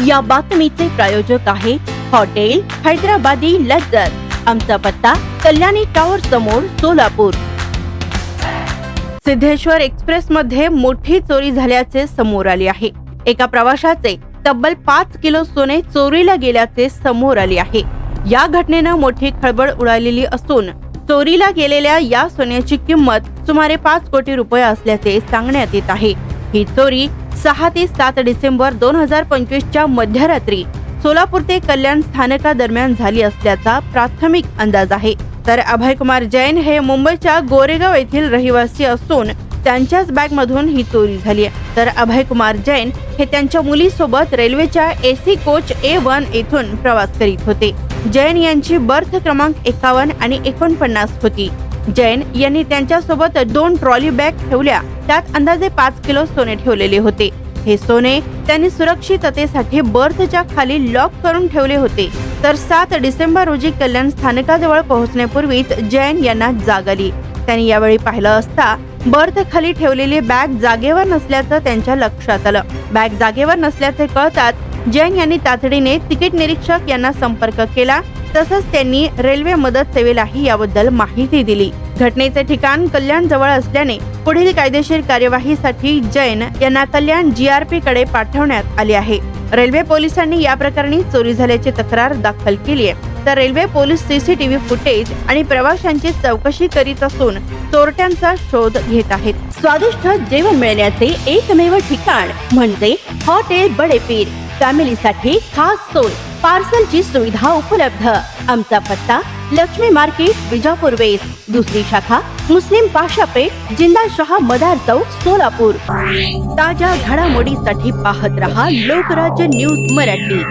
या बातमीचे प्रायोजक आहे हॉटेल हैदराबादी लज्जत। आमचा पत्ता कल्याणी टॉवर समोर सोलापूर। सिद्धेश्वर एक्सप्रेस मध्ये मोठी चोरी झाल्याचे समोर आले आहे। एका प्रवाशाचे तब्बल 5 किलो सोने चोरीला गेल्याचे समोर आले आहे। या घटनेनं मोठी खळबळ उडालेली असून चोरीला गेलेल्या या सोन्याची किंमत सुमारे 5 कोटी रुपये असल्याचे सांगण्यात येत आहे। ही चोरी 6 ते 7 डिसेंबर 2025 च्या मध्यरात्री सोलापूर ते कल्याण स्थानकादरम्यान झाली असल्याचा प्राथमिक अंदाज आहे। तर अभय कुमार जैन हे मुंबईच्या गोरेगाव येथील रहिवासी असून त्यांच्याच बॅग मधून ही चोरी झाली आहे। तर अभय कुमार जैन हे त्यांच्या मुलीसोबत रेल्वेच्या AC कोच A1 येथून प्रवास करीत होते। जैन यांची बर्थ क्रमांक 51 आणि 49 होती। जैन यांनी त्यांच्यासोबत 2 ट्रॉली बॅग ठेवल्या, त्यात अंदाजे 5 किलो सोने ठेवलेले होते। हे सोने त्यांनी सुरक्षिततेसाठी बर्थच्या खाली लॉक करून ठेवले होते। तर 7 डिसेंबर रोजी कल्याण स्थानकाजवळ पोहोचण्यापूर्वीच जैन यांना जाग आली। त्यांनी यावेळी पाहिलं असता बर्थ खाली ठेवलेली बॅग जागेवर नसल्याचं त्यांच्या लक्षात आलं। बॅग जागेवर नसल्याचे कळताच जैन यांनी तातडीने तिकीट निरीक्षक यांना संपर्क केला। तसंच त्यांनी रेल्वे मदत सेवेलाही याबद्दल माहिती दिली। घटनेचे ठिकाण कल्याण जवळ असल्याने पुढील कायदेशीर कार्यवाहीसाठी जैन यांना कल्याण GRP कडे पाठवण्यात आले आहे। रेल्वे पोलिसांनी या प्रकरणी चोरी झाल्याची तक्रार दाखल केली आहे। तर रेल्वे पोलीस CCTV फुटेज आणि प्रवाशांची चौकशी करीत असून चोरट्यांचा शोध घेत आहेत। स्वादिष्ट जेवण मिळण्याचे एकमेव ठिकाण म्हणजे हॉटेल बडे पीर। फॅमिलीसाठी खास सोय, पार्सलची सुविधा उपलब्ध। आमचा पत्ता लक्ष्मी मार्केट विजापूर वेस्ट, दुसरी शाखा मुस्लिम पाशापेठ, जिंदाशहा मदार चौक सोलापूर। ताज्या घडामोडीसाठी पाहत रहा लोकराज्य न्यूज मराठी।